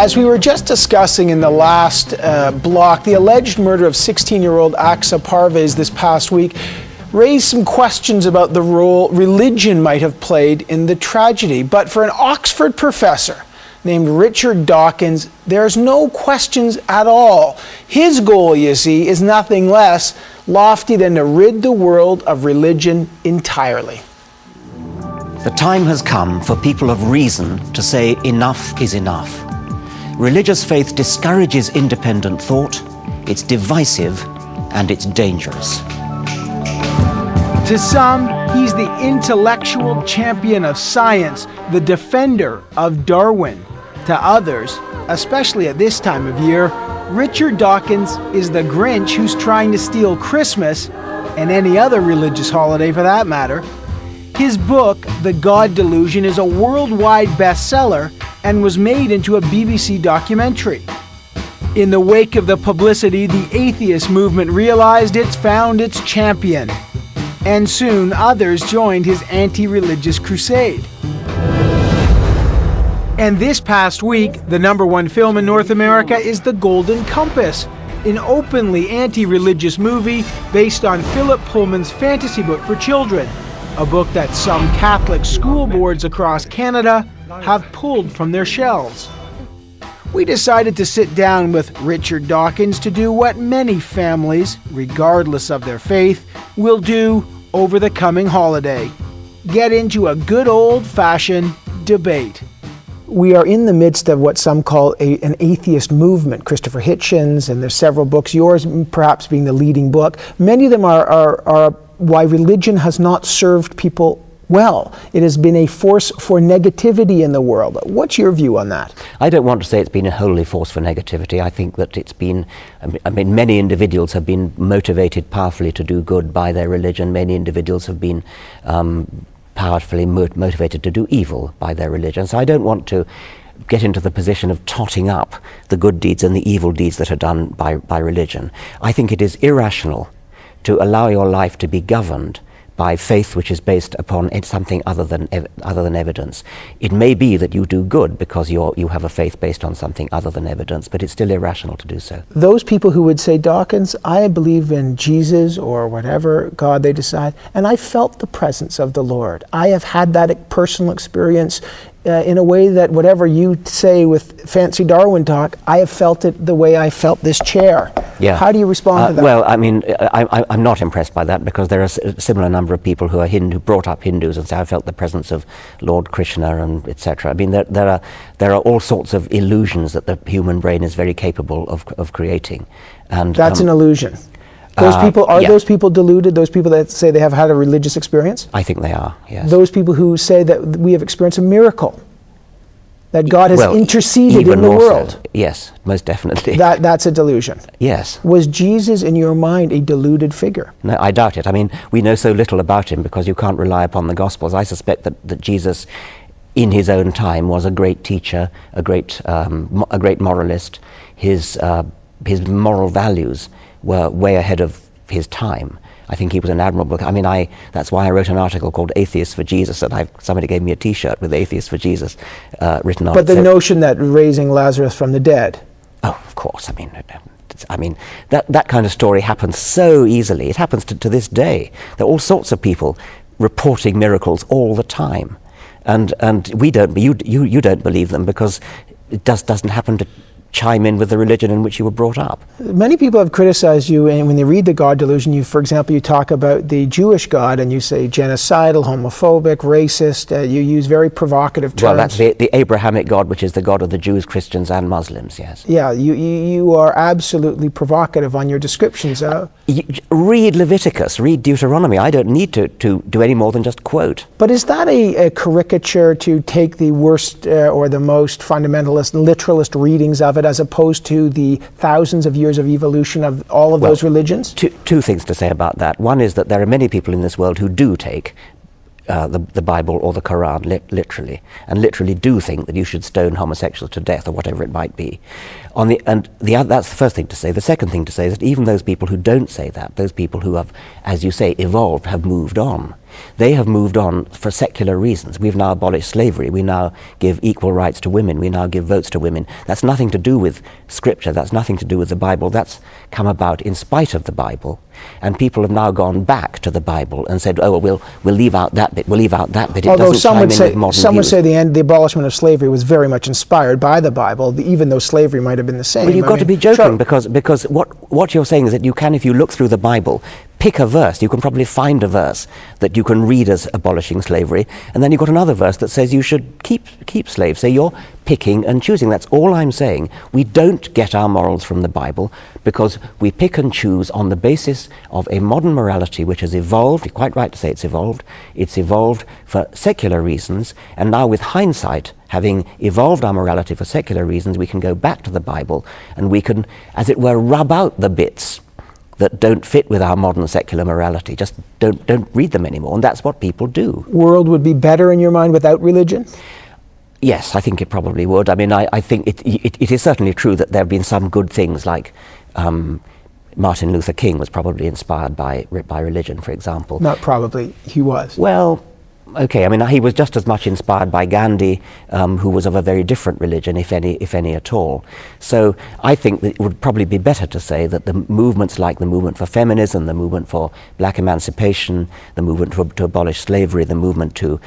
As we were just discussing in the last block, the alleged murder of 16-year-old Aksa Parvez this past week raised some questions about the role religion might have played in the tragedy. But for an Oxford professor named Richard Dawkins, there's no questions at all. His goal, you see, is nothing less lofty than to rid the world of religion entirely. The time has come for people of reason to say enough is enough. Religious faith discourages independent thought, it's divisive, and it's dangerous. To some, he's the intellectual champion of science, the defender of Darwin. To others, especially at this time of year, Richard Dawkins is the Grinch who's trying to steal Christmas, and any other religious holiday for that matter. His book, The God Delusion, is a worldwide bestseller and was made into a BBC documentary. In the wake of the publicity, the atheist movement realized it's found its champion. And soon others joined his anti-religious crusade. And this past week, the #1 film in North America is The Golden Compass, an openly anti-religious movie based on Philip Pullman's fantasy book for children, a book that some Catholic school boards across Canada have pulled from their shelves. We decided to sit down with Richard Dawkins to do what many families, regardless of their faith, will do over the coming holiday: get into a good old-fashioned debate. We are in the midst of what some call an atheist movement. Christopher Hitchens, and there's several books, yours perhaps being the leading book. Many of them are why religion has not served people well. It has been a force for negativity in the world. What's your view on that? I don't want to say it's been a wholly force for negativity. I think that it's been, many individuals have been motivated powerfully to do good by their religion. Many individuals have been powerfully motivated to do evil by their religion. So I don't want to get into the position of totting up the good deeds and the evil deeds that are done by religion. I think it is irrational to allow your life to be governed by faith which is based upon something other than evidence. It may be that you do good because you have a faith based on something other than evidence, but it's still irrational to do so. Those people who would say, Dawkins, I believe in Jesus or whatever God they decide, and I felt the presence of the Lord. I have had that personal experience in a way that whatever you say with fancy Darwin talk, I have felt it the way I felt this chair. Yeah. How do you respond to that? Well, I'm not impressed by that, because there are a similar number of people who are who brought up Hindus and say, I felt the presence of Lord Krishna and etc. I mean, there are all sorts of illusions that the human brain is very capable of creating. And that's an illusion. Those people, those people deluded, those people that say they have had a religious experience? I think they are, yes. Those people who say that we have experienced a miracle, that God has interceded in the world. So. Yes, most definitely. That's a delusion. Yes. Was Jesus, in your mind, a deluded figure? No, I doubt it. I mean, we know so little about him because you can't rely upon the Gospels. I suspect that Jesus, in his own time, was a great teacher, a great moralist. His moral values were way ahead of his time. I think he was an admirable. I mean, that's why I wrote an article called "Atheists for Jesus," and somebody gave me a T-shirt with "Atheists for Jesus" written on it. But the notion that raising Lazarus from the dead. Oh, of course. I mean, that kind of story happens so easily. It happens to this day. There are all sorts of people reporting miracles all the time, and we don't. You don't believe them because it doesn't happen to chime in with the religion in which you were brought up. Many people have criticized you, and when they read The God Delusion, for example, you talk about the Jewish God, and you say genocidal, homophobic, racist. You use very provocative terms. Well, that's the Abrahamic God, which is the God of the Jews, Christians, and Muslims. Yes. Yeah, you are absolutely provocative on your descriptions. Read Leviticus, read Deuteronomy. I don't need to do any more than just quote. But is that a caricature to take the worst or the most fundamentalist, literalist readings of it, as opposed to the thousands of years of evolution of all of those religions? Two things to say about that. One is that there are many people in this world who do take the Bible or the Quran literally, and literally do think that you should stone homosexuals to death or whatever it might be. That's the first thing to say. The second thing to say is that even those people who don't say that, those people who have, as you say, evolved, have moved on. They have moved on for secular reasons. We've now abolished slavery. We now give equal rights to women. We now give votes to women. That's nothing to do with Scripture. That's nothing to do with the Bible. That's come about in spite of the Bible. And people have now gone back to the Bible and said, oh, well, we'll leave out that bit, we'll leave out that bit. It Although doesn't some chime would in say, with modern some would views. say the abolition of slavery was very much inspired by the Bible, even though slavery might have been the same. Well, you've got to be joking, because what you're saying is that you can, if you look through the Bible, pick a verse. You can probably find a verse that you can read as abolishing slavery, and then you've got another verse that says you should keep slaves. So you're picking and choosing. That's all I'm saying. We don't get our morals from the Bible because we pick and choose on the basis of a modern morality which has evolved. You're quite right to say it's evolved. It's evolved for secular reasons, and now with hindsight, having evolved our morality for secular reasons, we can go back to the Bible and we can, as it were, rub out the bits that don't fit with our modern secular morality. Just don't read them anymore, and that's what people do. World would be better in your mind without religion? Yes, I think it probably would. I mean, I think it is certainly true that there have been some good things, like Martin Luther King was probably inspired by religion, for example. Not probably, he was. Well, okay, I mean, he was just as much inspired by Gandhi, who was of a very different religion, if any at all. So I think that it would probably be better to say that the movements like the movement for feminism, the movement for black emancipation, the movement to abolish slavery, the movement to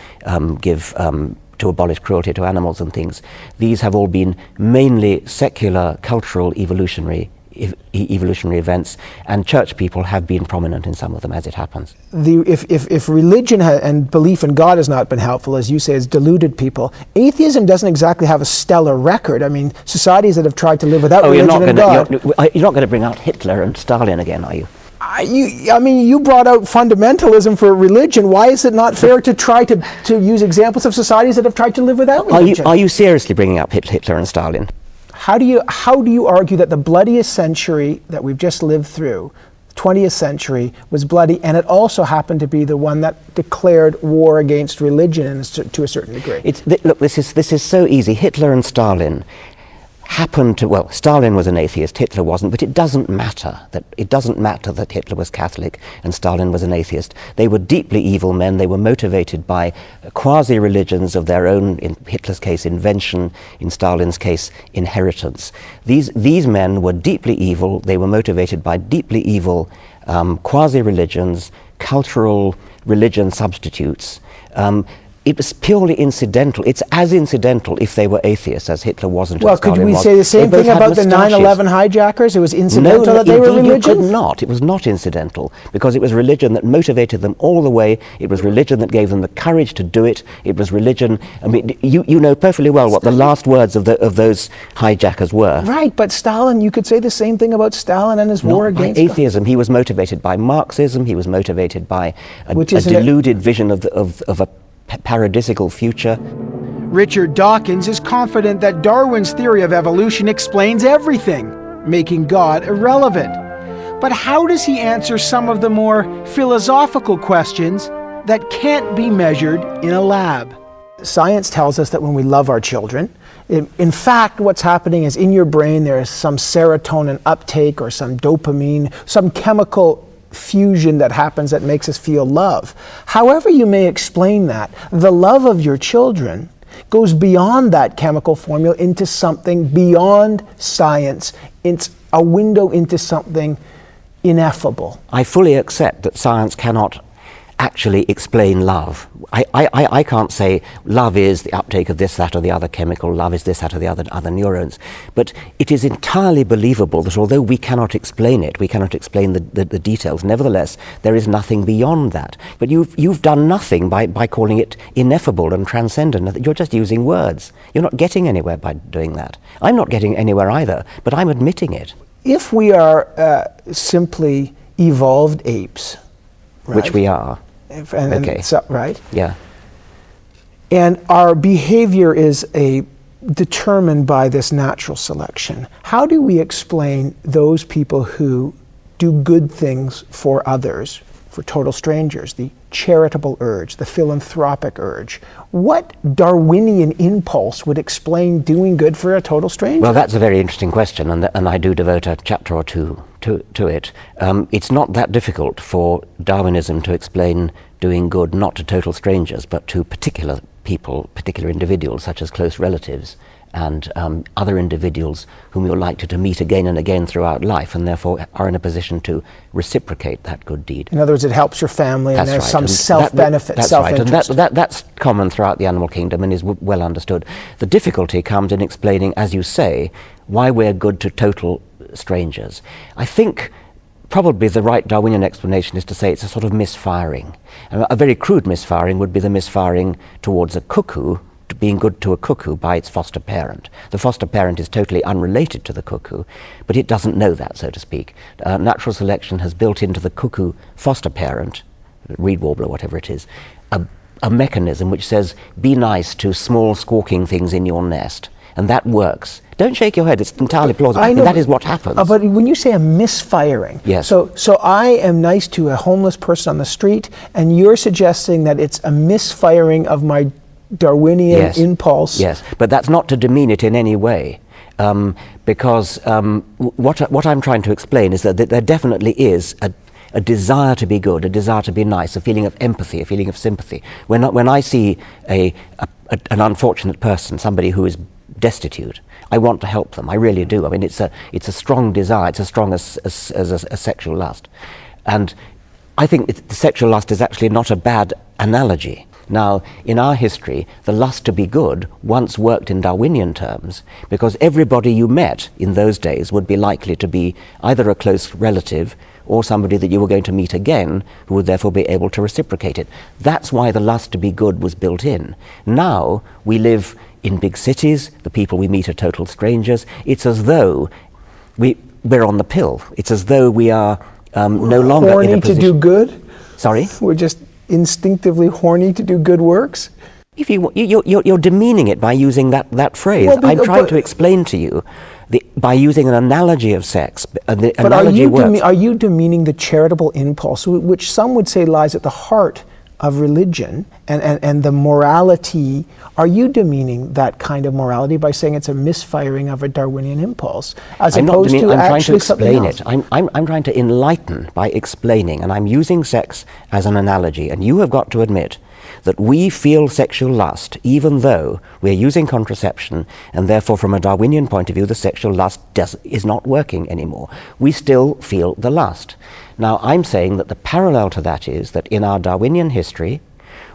to abolish cruelty to animals and things, these have all been mainly secular, cultural, evolutionary events, and church people have been prominent in some of them, as it happens. If religion and belief in God has not been helpful, as you say, has deluded people, atheism doesn't exactly have a stellar record. I mean, societies that have tried to live without religion and God... You're not going to bring out Hitler and Stalin again, are you? I mean, you brought out fundamentalism for religion. Why is it not fair to try to use examples of societies that have tried to live without religion? Are you seriously bringing up Hitler and Stalin? How do you argue that the bloodiest century that we've just lived through, 20th century, was bloody, and it also happened to be the one that declared war against religion to a certain degree? Look, this is so easy. Hitler and Stalin happened to, well, Stalin was an atheist, Hitler wasn't, but it doesn't matter that Hitler was Catholic and Stalin was an atheist. They were deeply evil men. They were motivated by quasi-religions of their own, in Hitler's case, invention, in Stalin's case, inheritance. These men were deeply evil. They were motivated by deeply evil quasi-religions, cultural religion substitutes. It was purely incidental. It's as incidental if they were atheists as Hitler wasn't. Well, could we say the same thing about the 9/11 hijackers? It was incidental that they were religious? You could not. It was not incidental, because it was religion that motivated them all the way. It was religion that gave them the courage to do it. It was religion. I mean, you know perfectly well what the last words of those hijackers were. Right, but Stalin, you could say the same thing about Stalin and his war against by atheism. He was motivated by Marxism. He was motivated by a deluded vision of a paradisical future. Richard Dawkins is confident that Darwin's theory of evolution explains everything, making God irrelevant. But how does he answer some of the more philosophical questions that can't be measured in a lab? Science tells us that when we love our children, in fact, what's happening is in your brain there is some serotonin uptake or some dopamine, some chemical fusion that happens that makes us feel love. However you may explain that, the love of your children goes beyond that chemical formula into something beyond science. It's a window into something ineffable. I fully accept that science cannot actually explain love. I can't say love is the uptake of this, that, or the other chemical, love is this, that, or the other neurons. But it is entirely believable that although we cannot explain it, we cannot explain the details, nevertheless, there is nothing beyond that. But you've done nothing by calling it ineffable and transcendent. You're just using words. You're not getting anywhere by doing that. I'm not getting anywhere either, but I'm admitting it. If we are simply evolved apes, right? Which we are. Okay. Right? Yeah. And our behavior is determined by this natural selection. How do we explain those people who do good things for others, for total strangers, the charitable urge, the philanthropic urge. What Darwinian impulse would explain doing good for a total stranger? Well, that's a very interesting question, and I do devote a chapter or two to it. It's not that difficult for Darwinism to explain doing good not to total strangers, but to particular people, particular individuals, such as close relatives and other individuals whom you're likely to meet again and again throughout life, and therefore are in a position to reciprocate that good deed. In other words, it helps your family, and there's some self-benefit, that's self-interest. Right, and that's common throughout the animal kingdom and is well understood. The difficulty comes in explaining, as you say, why we're good to total strangers. I think probably the right Darwinian explanation is to say it's a sort of misfiring. A very crude misfiring would be the misfiring towards a cuckoo, being good to a cuckoo by its foster parent. The foster parent is totally unrelated to the cuckoo, but it doesn't know that, so to speak. Natural selection has built into the cuckoo foster parent, reed warbler, whatever it is, a mechanism which says, be nice to small squawking things in your nest. And that works. Don't shake your head, it's entirely plausible. I know, that is what happens. But when you say a misfiring, yes. So I am nice to a homeless person on the street, and you're suggesting that it's a misfiring of my Darwinian impulse. Yes, but that's not to demean it in any way, because what I'm trying to explain is that there definitely is a desire to be good, a desire to be nice, a feeling of empathy, a feeling of sympathy. When I see an unfortunate person, somebody who is destitute, I want to help them. I really do. I mean, it's a strong desire. It's as strong as a sexual lust, and I think the sexual lust is actually not a bad analogy. Now, in our history, the lust to be good once worked in Darwinian terms, because everybody you met in those days would be likely to be either a close relative or somebody that you were going to meet again, who would therefore be able to reciprocate it. That's why the lust to be good was built in. Now, we live in big cities, the people we meet are total strangers. It's as though we're on the pill. It's as though we are no longer horny in a position to do good? Sorry? We're just instinctively horny to do good works? If you're demeaning it by using that phrase. Well, I'm trying to explain to you, by using an analogy of sex, the but analogy works. Are you demeaning the charitable impulse, which some would say lies at the heart of religion and the morality? Are you demeaning that kind of morality by saying it's a misfiring of a Darwinian impulse, as opposed to actually something else? I'm trying to enlighten by explaining, and I'm using sex as an analogy, and you have got to admit that we feel sexual lust even though we're using contraception, and therefore from a Darwinian point of view the sexual lust is not working anymore. We still feel the lust. Now, I'm saying that the parallel to that is that in our Darwinian history,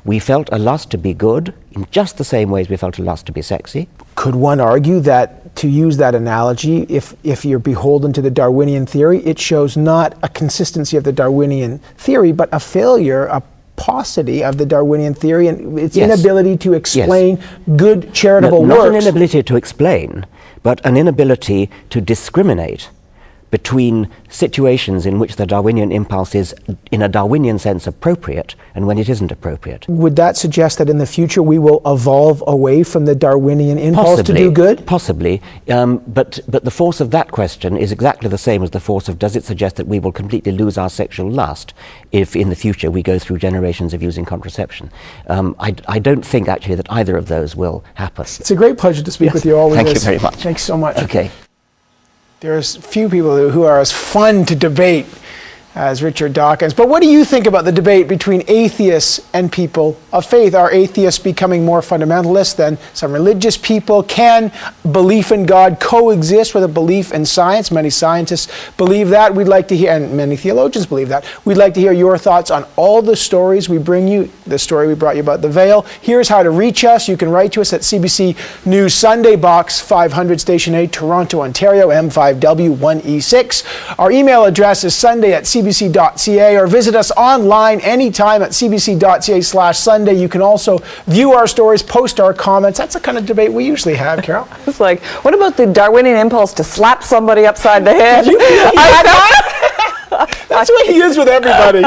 we felt a lust to be good in just the same ways we felt a lust to be sexy. Could one argue that, to use that analogy, if you're beholden to the Darwinian theory, it shows not a consistency of the Darwinian theory, but a failure, a paucity of the Darwinian theory and its inability to explain good charitable works? Not an inability to explain, but an inability to discriminate between situations in which the Darwinian impulse is, in a Darwinian sense, appropriate and when it isn't appropriate. Would that suggest that in the future we will evolve away from the Darwinian impulse to do good? Possibly, but the force of that question is exactly the same as the force of, does it suggest that we will completely lose our sexual lust if in the future we go through generations of using contraception? I don't think actually that either of those will happen. It's a great pleasure to speak with you always. Thank you very much. Thanks so much. Okay. There's few people who are as fun to debate as Richard Dawkins. But what do you think about the debate between atheists and people of faith? Are atheists becoming more fundamentalist than some religious people? Can belief in God coexist with a belief in science? Many scientists believe that. We'd like to hear, and many theologians believe that. We'd like to hear your thoughts on all the stories we bring you. The story we brought you about the veil. Here's how to reach us. You can write to us at CBC News Sunday, Box 500, Station 8, Toronto, Ontario, M5W1E6. Our email address is sunday@cbc.ca, or visit us online anytime at cbc.ca/Sunday. You can also view our stories, post our comments. That's the kind of debate we usually have, Carol. It's like, what about the Darwinian impulse to slap somebody upside the head? That's what he is with everybody.